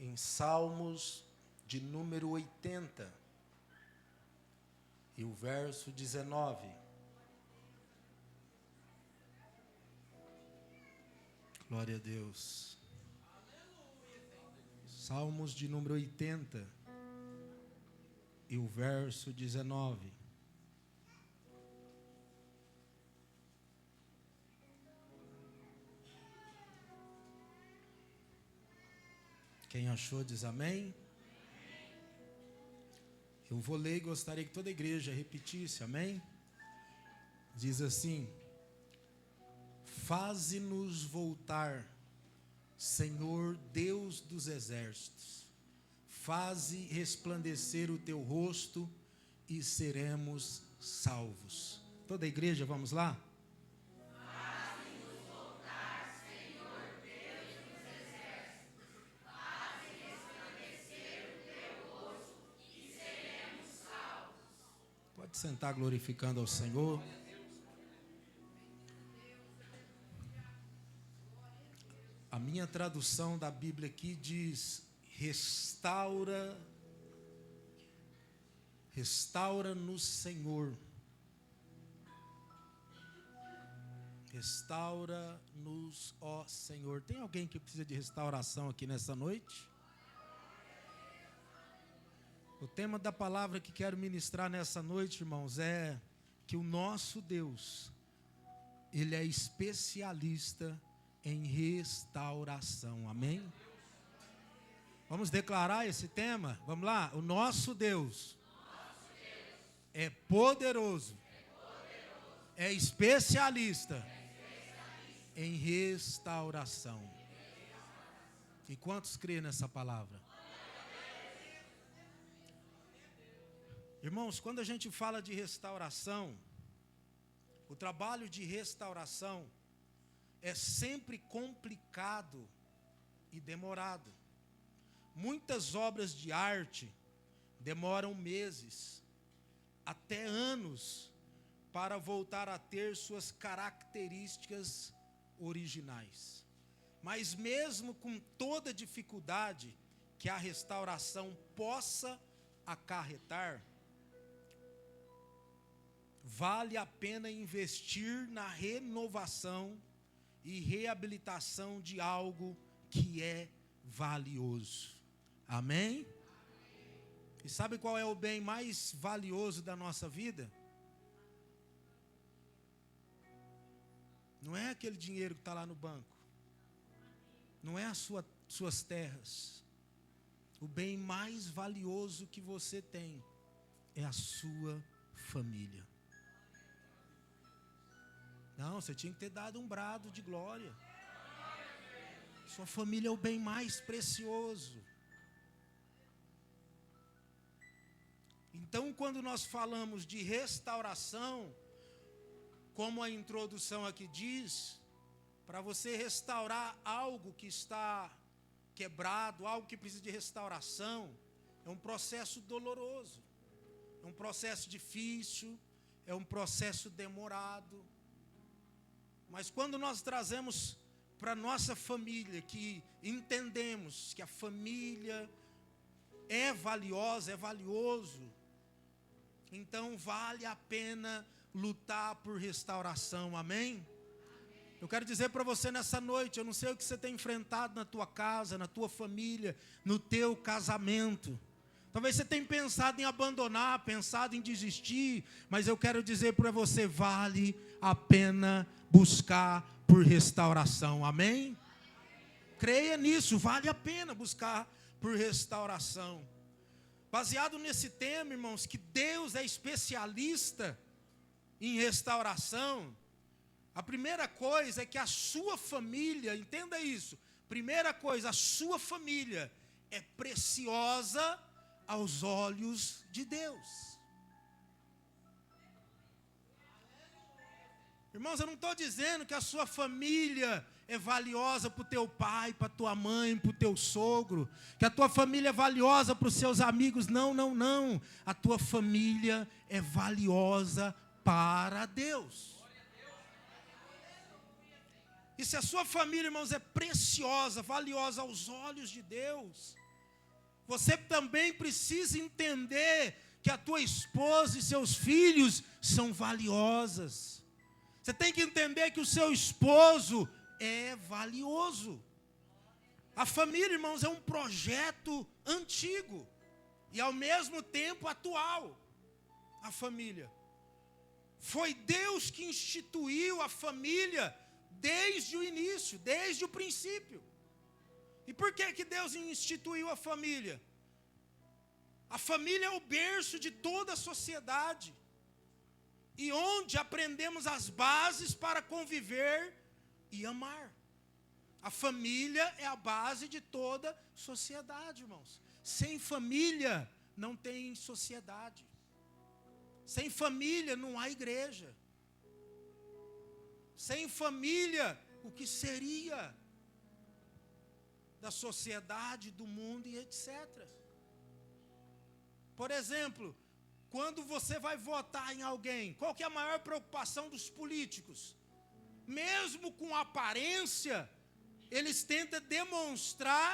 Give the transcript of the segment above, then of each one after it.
em Salmos de número 80 e o verso 19. Glória a Deus. Salmos de número 80 e o verso 19. Quem achou diz amém. Eu vou ler e gostaria que toda a igreja repetisse, amém? Diz assim: faze-nos voltar, Senhor Deus dos exércitos, faze resplandecer o teu rosto e seremos salvos. Toda a igreja, vamos lá? Faze-nos voltar, Senhor Deus dos exércitos, faze resplandecer o teu rosto e seremos salvos. Pode sentar glorificando ao Senhor. A minha tradução da Bíblia aqui diz: restaura-nos, Senhor. Restaura-nos, ó Senhor. Tem alguém que precisa de restauração aqui nessa noite? O tema da palavra que quero ministrar nessa noite, irmãos, é que o nosso Deus, Ele é especialista em restauração, amém? Vamos declarar esse tema? Vamos lá? O nosso Deus é poderoso, é especialista em restauração. E quantos creem nessa palavra? Irmãos, quando a gente fala de restauração, o trabalho de restauração é sempre complicado e demorado. Muitas obras de arte demoram meses, até anos, para voltar a ter suas características originais. Mas mesmo com toda dificuldade que a restauração possa acarretar, vale a pena investir na renovação e reabilitação de algo que é valioso. Amém? E sabe qual é o bem mais valioso da nossa vida? Não é aquele dinheiro que está lá no banco. Não é as suas terras. O bem mais valioso que você tem é a sua família. Não, você tinha que ter dado um brado de glória. Sua família é o bem mais precioso. Então, quando nós falamos de restauração, como a introdução aqui diz, para você restaurar algo que está quebrado, algo que precisa de restauração, é um processo doloroso, é um processo difícil, é um processo demorado. Mas quando nós trazemos para a nossa família, que entendemos que a família é valiosa, é valioso, então vale a pena lutar por restauração, amém? Eu quero dizer para você nessa noite, eu não sei o que você tem enfrentado na tua casa, na tua família, no teu casamento. Talvez você tenha pensado em abandonar, pensado em desistir, mas eu quero dizer para você, vale a pena buscar por restauração, amém? Creia nisso, vale a pena buscar por restauração. Baseado nesse tema, irmãos, que Deus é especialista em restauração, a primeira coisa é que a sua família, entenda isso, primeira coisa, a sua família é preciosa aos olhos de Deus. Irmãos, eu não estou dizendo que a sua família é valiosa para o teu pai, para a tua mãe, para o teu sogro, que a tua família é valiosa para os seus amigos. Não, não, não. A tua família é valiosa para Deus. E se a sua família, irmãos, é preciosa, valiosa aos olhos de Deus, você também precisa entender que a tua esposa e seus filhos são valiosas. Você tem que entender que o seu esposo é valioso. A família, irmãos, é um projeto antigo e ao mesmo tempo atual. A família. Foi Deus que instituiu a família desde o início, desde o princípio. E por que Deus instituiu a família? A família é o berço de toda a sociedade. E onde aprendemos as bases para conviver e amar. A família é a base de toda sociedade, irmãos. Sem família não tem sociedade. Sem família não há igreja. Sem família, o que seria da sociedade, do mundo e etc. Por exemplo, quando você vai votar em alguém, qual que é a maior preocupação dos políticos? Mesmo com aparência, eles tentam demonstrar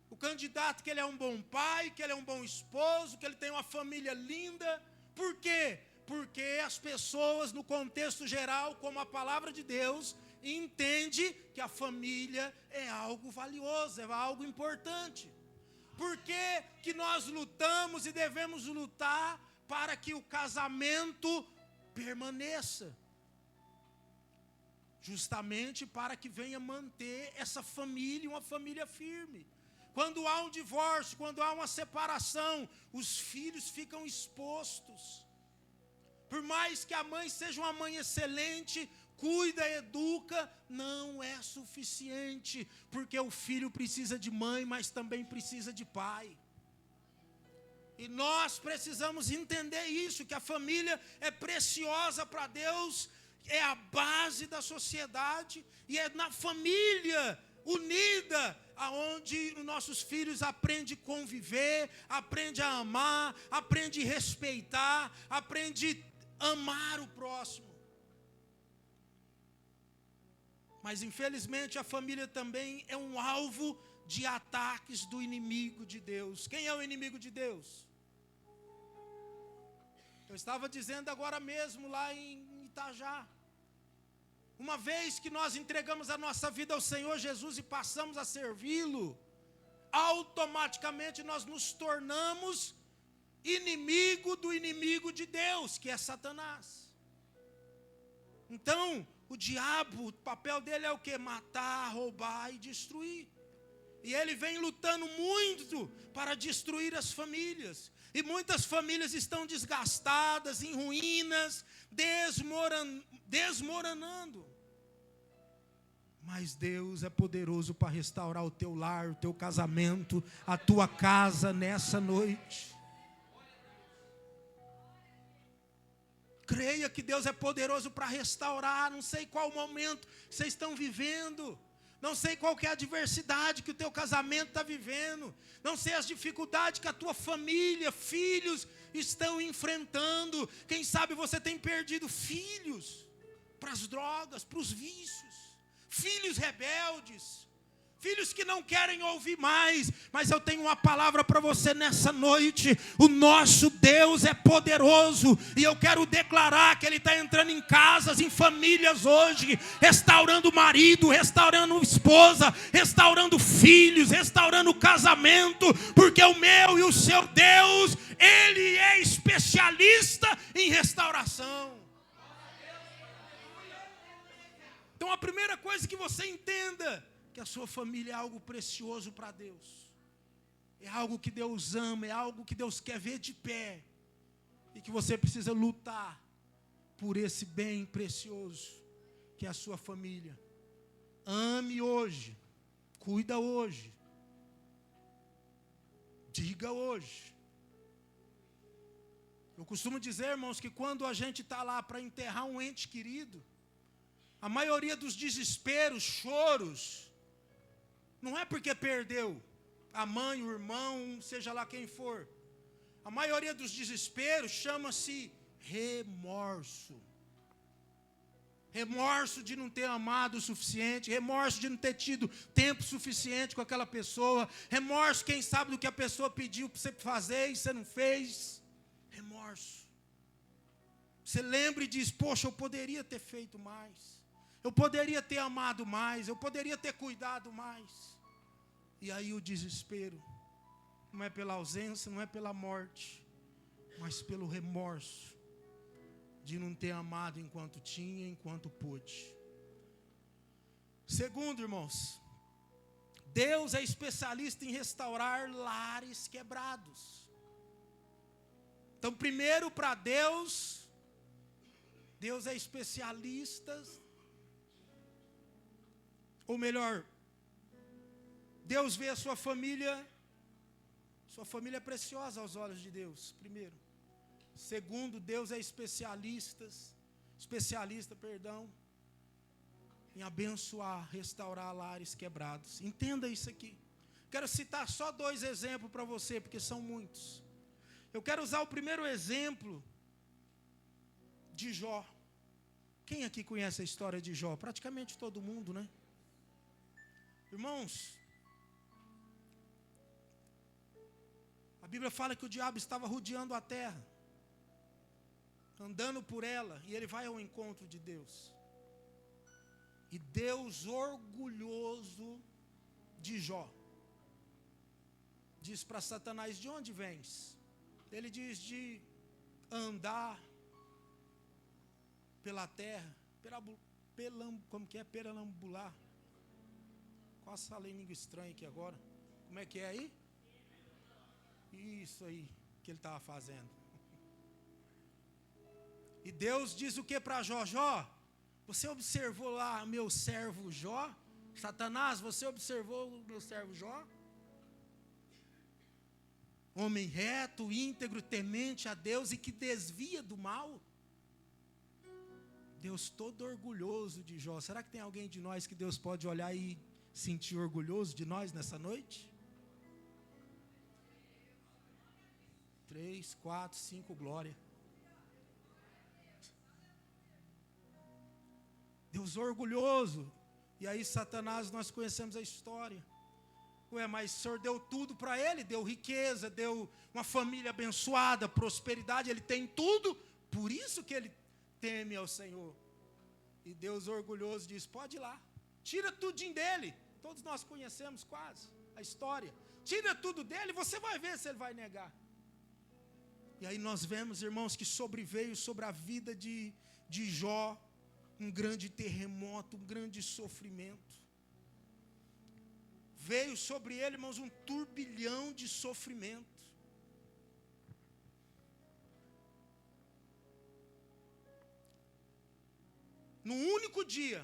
o candidato que ele é um bom pai, que ele é um bom esposo, que ele tem uma família linda. Por quê? Porque as pessoas, no contexto geral, como a palavra de Deus, entende que a família é algo valioso, é algo importante. Por que nós lutamos e devemos lutar para que o casamento permaneça? Justamente para que venha manter essa família, uma família firme. Quando há um divórcio, quando há uma separação, os filhos ficam expostos. Por mais que a mãe seja uma mãe excelente, cuida, educa, não é suficiente, porque o filho precisa de mãe, mas também precisa de pai. E nós precisamos entender isso, que a família é preciosa para Deus, é a base da sociedade, e é na família unida aonde os nossos filhos aprendem a conviver, aprendem a amar, aprendem a respeitar, aprendem a amar o próximo. Mas infelizmente a família também é um alvo de ataques do inimigo de Deus. Quem é o inimigo de Deus? Eu estava dizendo agora mesmo lá em Itajá. Uma vez que nós entregamos a nossa vida ao Senhor Jesus e passamos a servi-lo, automaticamente nós nos tornamos inimigo do inimigo de Deus, que é Satanás. Então, o diabo, o papel dele é o quê? Matar, roubar e destruir. E ele vem lutando muito para destruir as famílias. E muitas famílias estão desgastadas, em ruínas, desmoronando. Mas Deus é poderoso para restaurar o teu lar, o teu casamento, a tua casa nessa noite. Creia que Deus é poderoso para restaurar. Não sei qual momento vocês estão vivendo. Não sei qual que é a adversidade que o teu casamento está vivendo. Não sei as dificuldades que a tua família, filhos estão enfrentando. Quem sabe você tem perdido filhos para as drogas, para os vícios. Filhos rebeldes. Filhos que não querem ouvir mais. Mas eu tenho uma palavra para você nessa noite. O nosso Deus é poderoso. E eu quero declarar que Ele está entrando em casas, em famílias hoje. Restaurando o marido, restaurando a esposa, restaurando filhos, restaurando o casamento. Porque o meu e o seu Deus, Ele é especialista em restauração. Então a primeira coisa que você entenda, que a sua família é algo precioso para Deus. É algo que Deus ama, é algo que Deus quer ver de pé. E que você precisa lutar por esse bem precioso, que é a sua família. Ame hoje, cuida hoje, diga hoje. Eu costumo dizer, irmãos, que quando a gente está lá para enterrar um ente querido, a maioria dos desesperos, choros, não é porque perdeu a mãe, o irmão, seja lá quem for. A maioria dos desesperos chama-se remorso. remorso de não ter amado o suficiente, remorso de não ter tido tempo suficiente com aquela pessoa, remorso, quem sabe, do que a pessoa pediu para você fazer e você não fez, remorso. Você lembra e diz, poxa, eu poderia ter feito mais, eu poderia ter amado mais, eu poderia ter cuidado mais. E aí o desespero, não é pela ausência, não é pela morte, mas pelo remorso de não ter amado enquanto tinha, enquanto pôde. Segundo, irmãos, Deus é especialista em restaurar lares quebrados. Então, primeiro, para Deus é especialista, ou melhor, Deus vê a sua família é preciosa aos olhos de Deus, primeiro. Segundo, Deus é especialista, em abençoar, restaurar lares quebrados. Entenda isso aqui. Quero citar só 2 exemplos para você, porque são muitos. Eu quero usar o primeiro exemplo de Jó. Quem aqui conhece a história de Jó? Praticamente todo mundo, né? Irmãos, a Bíblia fala que o diabo estava rodeando a terra, andando por ela, e ele vai ao encontro de Deus. E Deus, orgulhoso de Jó, diz para Satanás, de onde vens? Ele diz, de andar pela terra, perambular. Quase falei língua estranha aqui agora. Como é que é aí? Isso aí que ele estava fazendo. E Deus diz o que para Jó? Jó, você observou lá meu servo Jó? Satanás, você observou o meu servo Jó? Homem reto, íntegro, temente a Deus e que desvia do mal. Deus todo orgulhoso de Jó. Será que tem alguém de nós que Deus pode olhar e sentir orgulhoso de nós nessa noite? 3, 4, 5, glória. Deus orgulhoso. E aí Satanás, nós conhecemos a história. Ué, mas o Senhor deu tudo para ele, deu riqueza, deu uma família abençoada, prosperidade, ele tem tudo, por isso que ele teme ao Senhor. E Deus orgulhoso diz, pode ir lá, tira tudinho dele. Todos nós conhecemos quase a história. Tira tudo dele, você vai ver se ele vai negar. E aí nós vemos, irmãos, que sobreveio sobre a vida de Jó um grande terremoto, um grande sofrimento. Veio sobre ele, irmãos, um turbilhão de sofrimento. No único dia,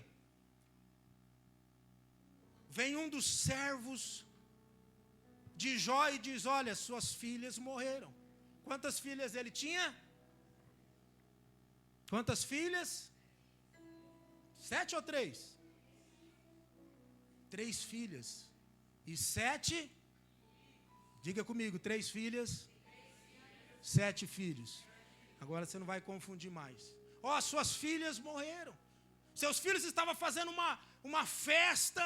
vem um dos servos de Jó e diz, olha, suas filhas morreram. Quantas filhas ele tinha? Quantas filhas? 7 ou 3? 3 filhas. E 7, diga comigo, 3 filhas, 7 filhos. Agora você não vai confundir mais. Ó, suas filhas morreram. Seus filhos estavam fazendo uma festa.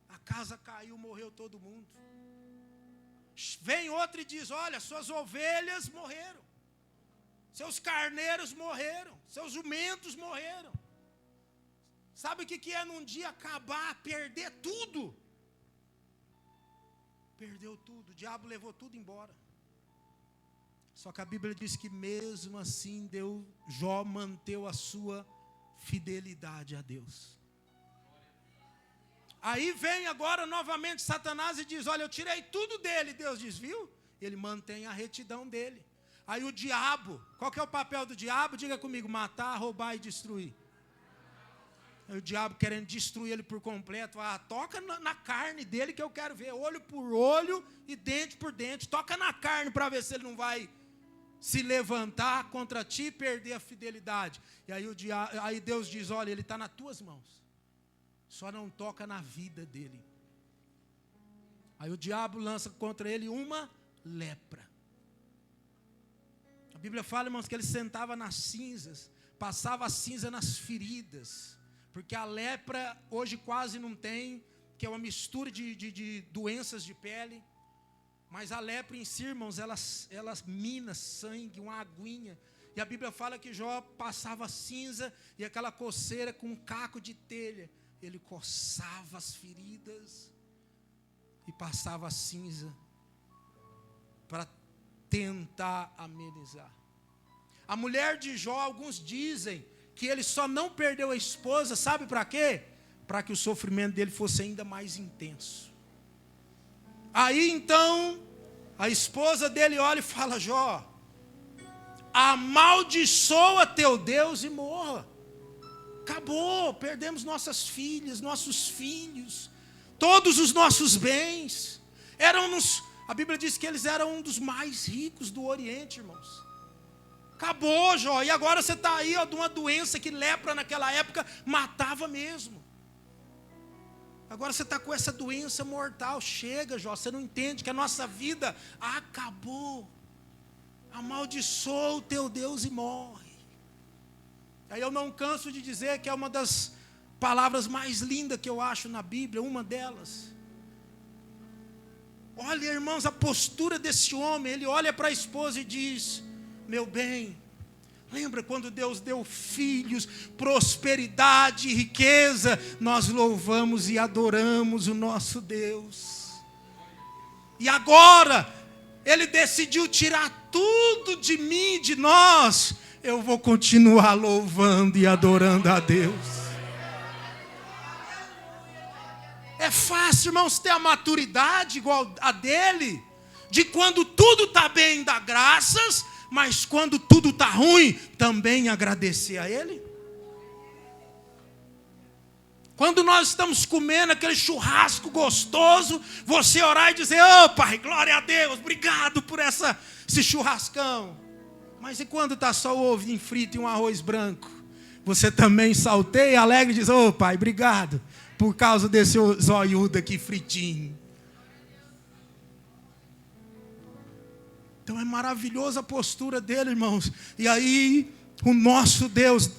A casa caiu, morreu todo mundo. Vem outro e diz, olha, suas ovelhas morreram. Seus carneiros morreram. Seus jumentos morreram. Sabe o que é num dia acabar, perder tudo? Perdeu tudo, o diabo levou tudo embora. Só que a Bíblia diz que mesmo assim Jó manteve a sua fidelidade a Deus. Aí vem agora novamente Satanás e diz, olha, eu tirei tudo dele. Deus diz, viu? Ele mantém a retidão dele. Aí o diabo, qual que é o papel do diabo? Diga comigo, matar, roubar e destruir. O diabo querendo destruir ele por completo. Toca na carne dele que eu quero ver. Olho por olho e dente por dente. Toca na carne para ver se ele não vai se levantar contra ti e perder a fidelidade. E aí Deus diz, olha, ele está nas tuas mãos. Só não toca na vida dele. Aí o diabo lança contra ele uma lepra. A Bíblia fala, irmãos, que ele sentava nas cinzas passava cinza nas feridas, porque a lepra hoje quase não tem, que é uma mistura de doenças de pele, mas a lepra em si, irmãos, elas mina sangue, uma aguinha, e a Bíblia fala que Jó passava cinza e aquela coceira com um caco de telha, ele coçava as feridas e passava cinza para tentar amenizar. A mulher de Jó, alguns dizem que ele só não perdeu a esposa, sabe para quê? Para que o sofrimento dele fosse ainda mais intenso. Aí então, a esposa dele olha e fala: Jó, amaldiçoa teu Deus e morra. Acabou, perdemos nossas filhas, nossos filhos, todos os nossos bens. A Bíblia diz que eles eram um dos mais ricos do Oriente, irmãos. Acabou, Jó, e agora você está aí, de uma doença que lepra naquela época matava mesmo. Agora você está com essa doença mortal. Chega, Jó, você não entende que a nossa vida acabou. Amaldiçoa o teu Deus e morre. Aí eu não canso de dizer que é uma das palavras mais lindas que eu acho na Bíblia, uma delas. Olha, irmãos, a postura desse homem. Ele olha para a esposa e diz: meu bem, lembra quando Deus deu filhos, prosperidade, riqueza? Nós louvamos e adoramos o nosso Deus. E agora, Ele decidiu tirar tudo de mim, de nós. Eu vou continuar louvando e adorando a Deus. É fácil, irmãos, ter a maturidade igual a dele, de quando tudo está bem, dar graças, mas quando tudo está ruim, também agradecer a Ele. Quando nós estamos comendo aquele churrasco gostoso, você orar e dizer: ô Pai, glória a Deus, obrigado por esse churrascão. Mas e quando está só o ovinho frito e um arroz branco? Você também salteia, alegre e diz: ô Pai, obrigado por causa desse zoiudo aqui fritinho. Então é maravilhosa a postura dele, irmãos. E aí, o nosso Deus,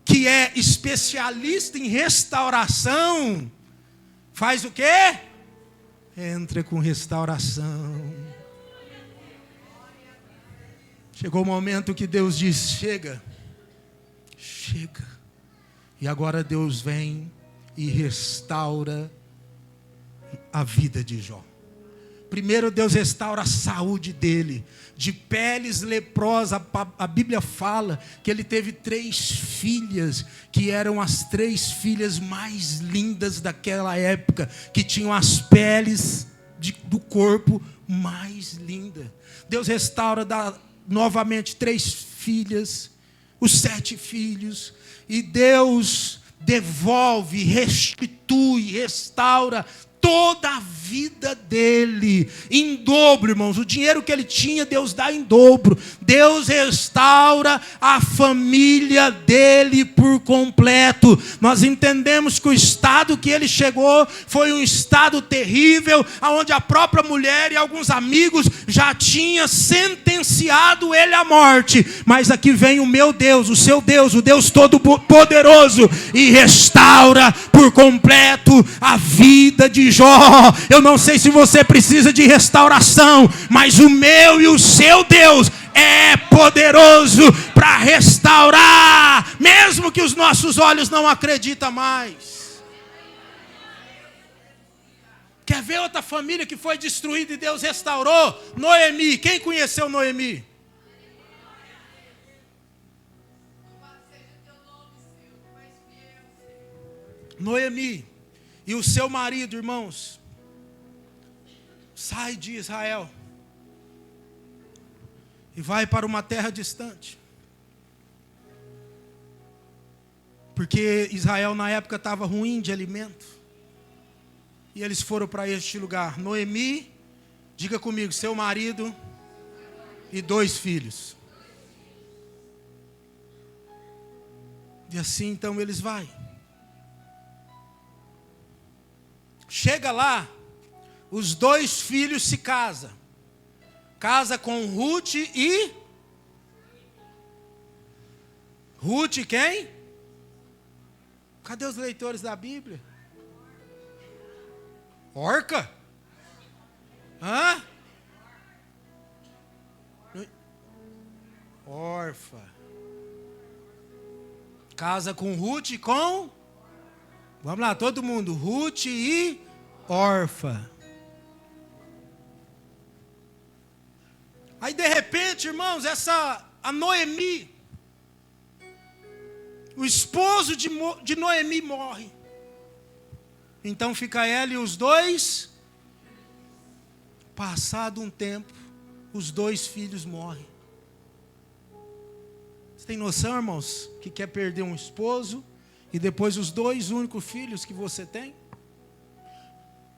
que é especialista em restauração, faz o quê? Entra com restauração. Chegou o momento que Deus diz: chega, chega. E agora Deus vem e restaura a vida de Jó. Primeiro Deus restaura a saúde dele, de peles leprosas. A Bíblia fala que ele teve 3 filhas, que eram as 3 filhas mais lindas daquela época, que tinham as peles do corpo mais lindas. Deus restaura novamente 3 filhas, os 7 filhos, e Deus devolve, restitui, restaura toda a vida dele, em dobro, irmãos. O dinheiro que ele tinha, Deus dá em dobro. Deus restaura a família dele por completo. Nós entendemos que o estado que ele chegou foi um estado terrível, onde a própria mulher e alguns amigos já tinham sentenciado ele à morte. Mas aqui vem o meu Deus, o seu Deus, o Deus Todo-Poderoso, e restaura por completo a vida de Jó. Eu não sei se você precisa de restauração, mas o meu e o seu Deus é poderoso para restaurar, mesmo que os nossos olhos não acreditam mais. Quer ver outra família que foi destruída e Deus restaurou? Noemi. Quem conheceu Noemi? Noemi. E o seu marido, irmãos, sai de Israel e vai para uma terra distante. Porque Israel na época estava ruim de alimento. E eles foram para este lugar. Noemi, diga comigo, seu marido e 2 filhos. E assim então eles vão. Chega lá, os 2 filhos se casam. Casa com Ruth e Ruth quem? Cadê os leitores da Bíblia? Orca? Hã? Orfa. Casa com Ruth e com? Vamos lá, todo mundo. Ruth e Orfa. Aí de repente, irmãos, a Noemi, o esposo de Noemi morre. Então fica ela e os dois. Passado um tempo, os dois filhos morrem. Você tem noção, irmãos, que quer perder um esposo e depois os dois únicos filhos que você tem?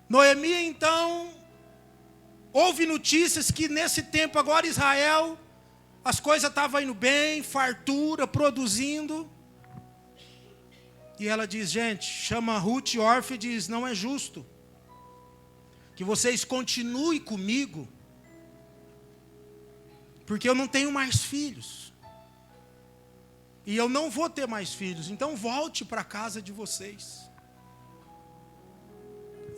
Noemi, então, houve notícias que nesse tempo agora Israel, as coisas estavam indo bem, fartura, produzindo. E ela diz, gente, chama Ruth e Orfa e diz, não é justo que vocês continuem comigo, porque eu não tenho mais filhos. E eu não vou ter mais filhos, então volte para a casa de vocês.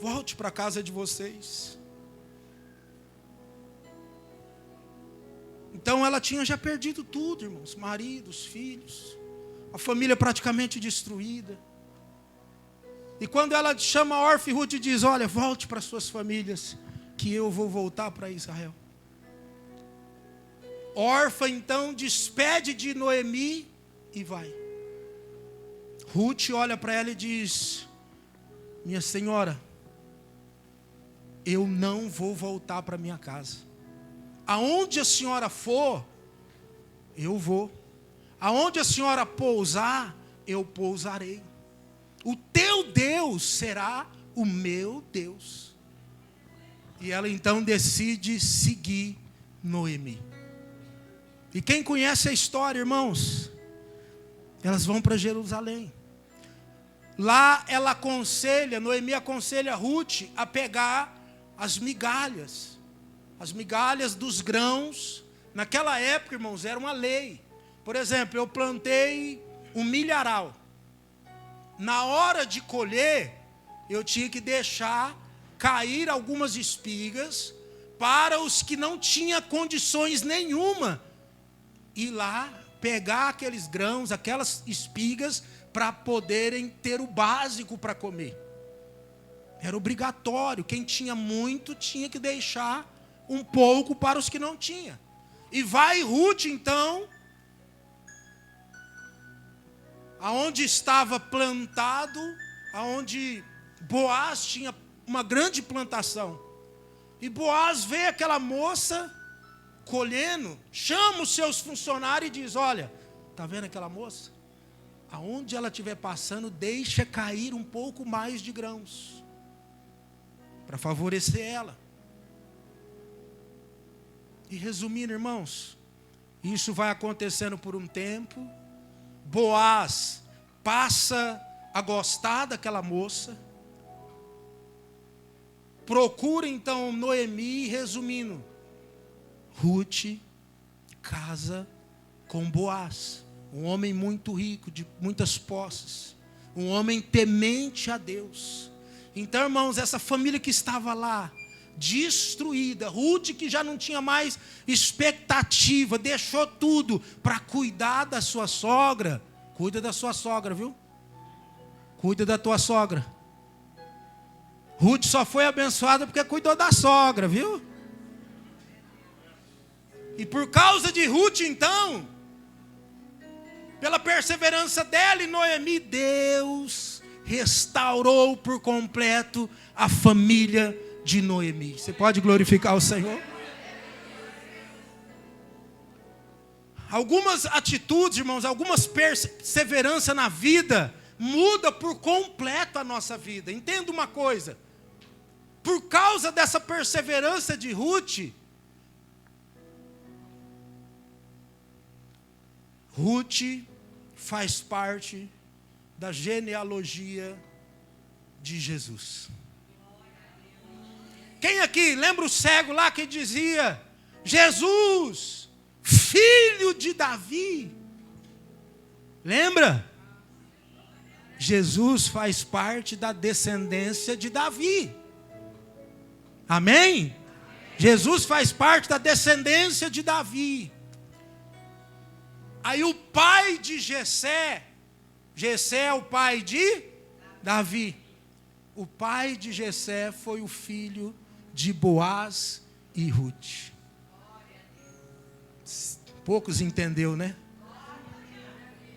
Volte para a casa de vocês. Então ela tinha já perdido tudo, irmãos, maridos, filhos, a família praticamente destruída. E quando ela chama Orfa e Ruth e diz, olha, volte para suas famílias, que eu vou voltar para Israel. Orfa então despede de Noemi e vai. Ruth olha para ela e diz, minha senhora, eu não vou voltar para minha casa. Aonde a senhora for, eu vou. Aonde a senhora pousar, eu pousarei. O teu Deus será o meu Deus. E ela então decide seguir Noemi. E quem conhece a história, irmãos, elas vão para Jerusalém. Lá ela aconselha, Noemi aconselha Ruth a pegar as migalhas dos grãos. Naquela época, irmãos, era uma lei. Por exemplo, eu plantei um milharal. Na hora de colher, eu tinha que deixar cair algumas espigas para os que não tinham condições nenhuma ir lá pegar aqueles grãos, aquelas espigas, para poderem ter o básico para comer. Era obrigatório. Quem tinha muito tinha que deixar um pouco para os que não tinham. E vai Ruth então, aonde estava plantado, aonde Boaz tinha uma grande plantação. E Boaz vê aquela moça colhendo, chama os seus funcionários e diz, olha, está vendo aquela moça? Aonde ela estiver passando, deixa cair um pouco mais de grãos, para favorecer ela. E resumindo, irmãos, isso vai acontecendo por um tempo. Boaz passa a gostar daquela moça, procura então Noemi, resumindo, Ruth casa com Boaz, um homem muito rico, de muitas posses, um homem temente a Deus. Então, irmãos, essa família que estava lá, destruída, Ruth que já não tinha mais expectativa, deixou tudo para cuidar da sua sogra. Cuida da sua sogra, viu? Cuida da tua sogra. Ruth só foi abençoada porque cuidou da sogra, viu? E por causa de Ruth, então, pela perseverança dela e Noemi, Deus restaurou por completo a família de Noemi. Você pode glorificar o Senhor? Algumas atitudes, irmãos, algumas perseveranças na vida muda por completo a nossa vida. Entenda uma coisa. Por causa dessa perseverança de Ruth, Ruth faz parte da genealogia de Jesus. Quem aqui lembra o cego lá que dizia, Jesus, filho de Davi? Lembra? Jesus faz parte da descendência de Davi. Amém? Jesus faz parte da descendência de Davi. Aí o pai de Jessé é o pai de Davi. O pai de Jessé foi o filho de Boaz e Ruth. Poucos entenderam, né?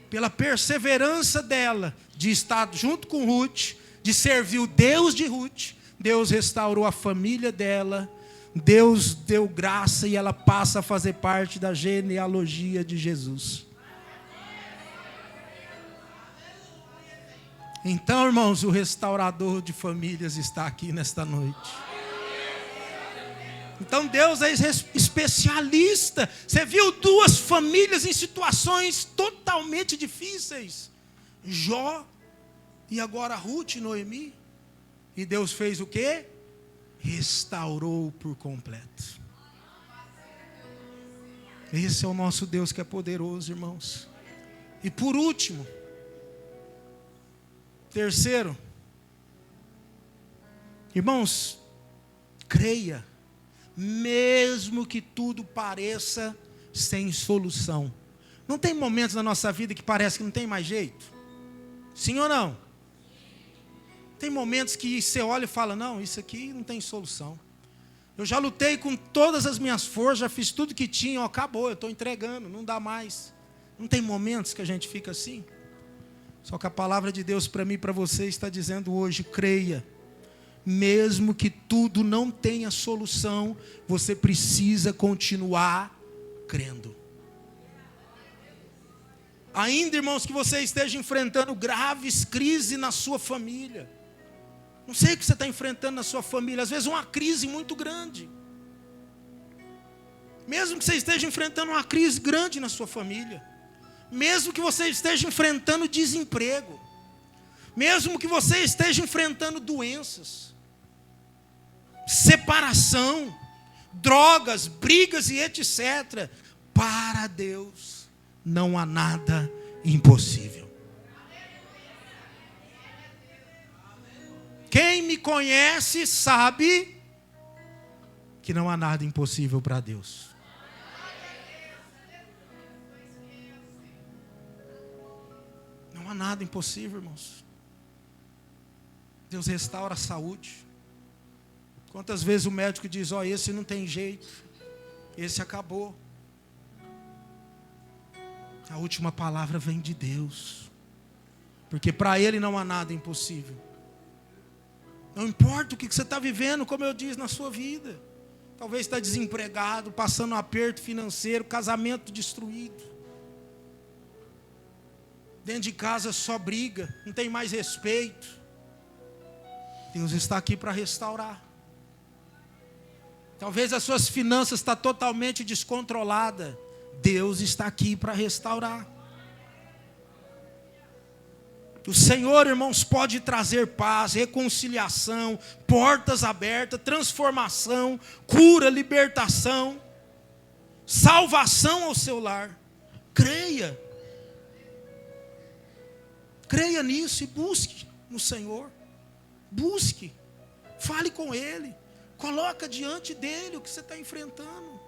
Pela perseverança dela de estar junto com Ruth, de servir o Deus de Ruth, Deus restaurou a família dela, Deus deu graça e ela passa a fazer parte da genealogia de Jesus. Então, irmãos, o restaurador de famílias está aqui nesta noite. Então Deus é especialista. Você viu duas famílias em situações totalmente difíceis. Jó e agora Ruth e Noemi. E Deus fez o quê? Restaurou por completo. Esse é o nosso Deus que é poderoso, irmãos. E por último, terceiro, irmãos, creia. Mesmo que tudo pareça sem solução. Não tem momentos na nossa vida que parece que não tem mais jeito? Sim ou não? Tem momentos que você olha e fala, não, isso aqui não tem solução. Eu já lutei com todas as minhas forças, já fiz tudo que tinha, acabou, eu estou entregando, não dá mais. Não tem momentos que a gente fica assim? Só que a palavra de Deus para mim e para você está dizendo hoje, creia. Mesmo que tudo não tenha solução, você precisa continuar crendo. Ainda, irmãos, que você esteja enfrentando graves crises na sua família. Não sei o que você está enfrentando na sua família. Às vezes uma crise muito grande. Mesmo que você esteja enfrentando uma crise grande na sua família. Mesmo que você esteja enfrentando desemprego. Mesmo que você esteja enfrentando doenças. Separação, drogas, brigas e etc. Para Deus não há nada impossível. Quem me conhece sabe que não há nada impossível para Deus. Não há nada impossível, irmãos. Deus restaura a saúde. Quantas vezes o médico diz, esse não tem jeito, esse acabou. A última palavra vem de Deus. Porque para Ele não há nada impossível. Não importa o que você está vivendo, como eu disse, na sua vida. Talvez está desempregado, passando um aperto financeiro, casamento destruído. Dentro de casa só briga, não tem mais respeito. Deus está aqui para restaurar. Talvez as suas finanças estão totalmente descontroladas. Deus está aqui para restaurar. O Senhor, irmãos, pode trazer paz, reconciliação, portas abertas, transformação, cura, libertação, salvação ao seu lar. Creia. Creia nisso e busque no Senhor. Busque. Fale com Ele. Coloca diante dele o que você está enfrentando.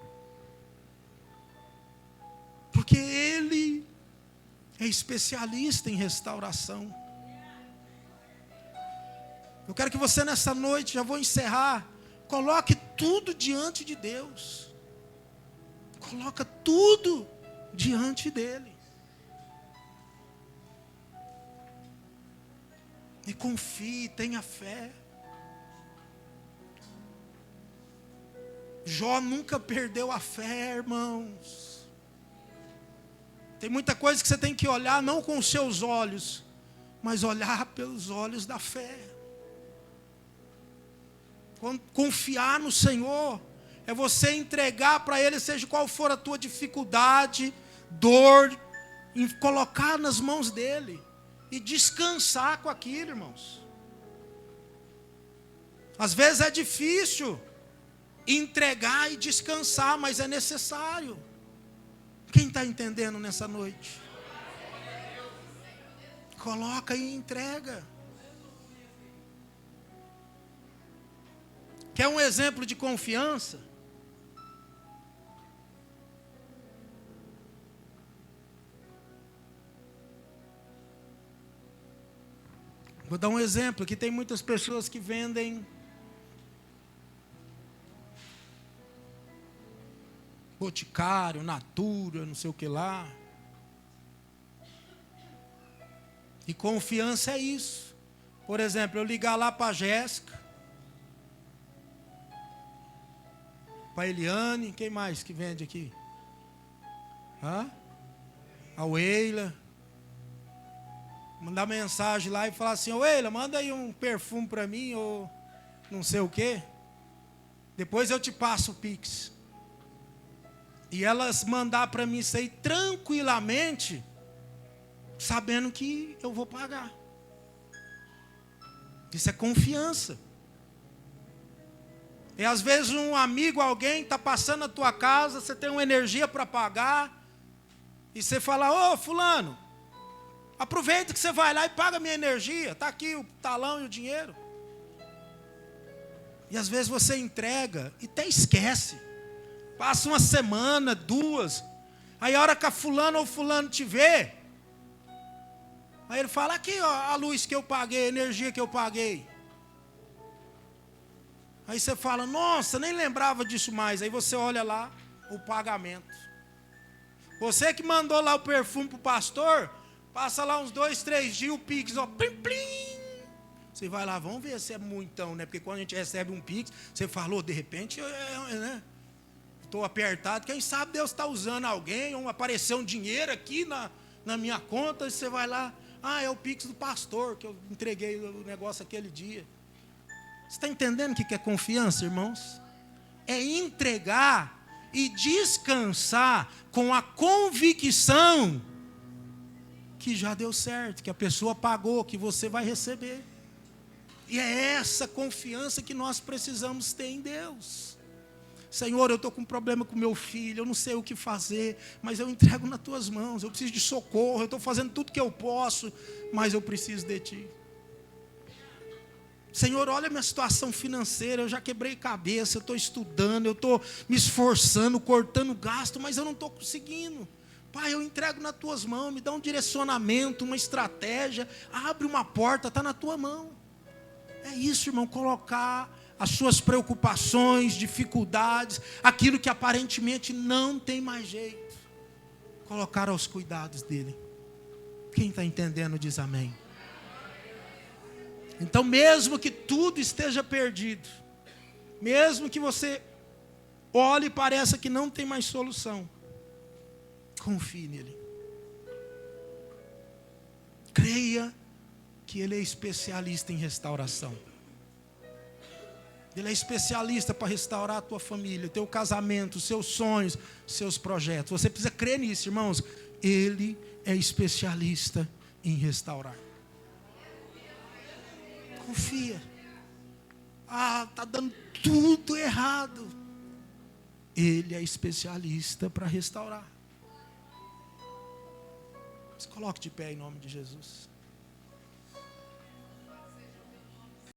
Porque Ele é especialista em restauração. Eu quero que você nessa noite, já vou encerrar, coloque tudo diante de Deus. Coloca tudo diante dele. E confie, tenha fé. Jó nunca perdeu a fé, irmãos. Tem muita coisa que você tem que olhar, não com os seus olhos, mas olhar pelos olhos da fé. Confiar no Senhor é você entregar para Ele, seja qual for a tua dificuldade, dor, e colocar nas mãos dEle e descansar com aquilo, irmãos. Às vezes é difícil entregar e descansar, mas é necessário. Quem está entendendo nessa noite? Coloca e entrega. Quer um exemplo de confiança? Vou dar um exemplo, que tem muitas pessoas que vendem Boticário, Natura, não sei o que lá. E confiança é isso. Por exemplo, eu ligar lá para a Jéssica, para a Eliane, quem mais que vende aqui? A Weila. Mandar mensagem lá e falar assim: ô Weila, manda aí um perfume para mim, ou não sei o quê. Depois eu te passo o Pix. E elas mandar para mim isso aí tranquilamente, sabendo que eu vou pagar. Isso é confiança. E às vezes um amigo, alguém está passando na tua casa, você tem uma energia para pagar, e você fala: ô fulano, aproveita que você vai lá e paga a minha energia. Está aqui o talão e o dinheiro. E às vezes você entrega e até esquece. Passa uma semana, 2. Aí a hora que a fulano ou fulano te vê, aí ele fala: aqui ó, a luz que eu paguei, a energia que eu paguei. Aí você fala: nossa, nem lembrava disso mais. Aí você olha lá o pagamento. Você que mandou lá o perfume para o pastor, passa lá uns 2, 3 dias, o Pix, ó, plim, plim. Você vai lá, vamos ver se é muitão, né? Porque quando a gente recebe um Pix, você falou, de repente, né? Estou apertado, quem sabe Deus está usando alguém, ou apareceu um dinheiro aqui na minha conta, e você vai lá, é o Pix do pastor, que eu entreguei o negócio aquele dia. Você está entendendo o que é confiança, irmãos? É entregar e descansar com a convicção que já deu certo, que a pessoa pagou, que você vai receber. E é essa confiança que nós precisamos ter em Deus. Senhor, eu estou com um problema com meu filho, eu não sei o que fazer, mas eu entrego nas tuas mãos, eu preciso de socorro, eu estou fazendo tudo que eu posso, mas eu preciso de ti. Senhor, olha a minha situação financeira, eu já quebrei cabeça, eu estou estudando, eu estou me esforçando, cortando gasto, mas eu não estou conseguindo. Pai, eu entrego nas tuas mãos, me dá um direcionamento, uma estratégia, abre uma porta, está na tua mão. É isso, irmão, colocar as suas preocupações, dificuldades, aquilo que aparentemente não tem mais jeito, colocar aos cuidados dele. Quem está entendendo diz amém. Então, mesmo que tudo esteja perdido, mesmo que você olhe e pareça que não tem mais solução, confie nele. Creia que ele é especialista em restauração. Ele é especialista para restaurar a tua família, teu casamento, seus sonhos, seus projetos. Você precisa crer nisso, irmãos. Ele é especialista em restaurar. Confia. Está dando tudo errado. Ele é especialista para restaurar. Se coloque de pé em nome de Jesus.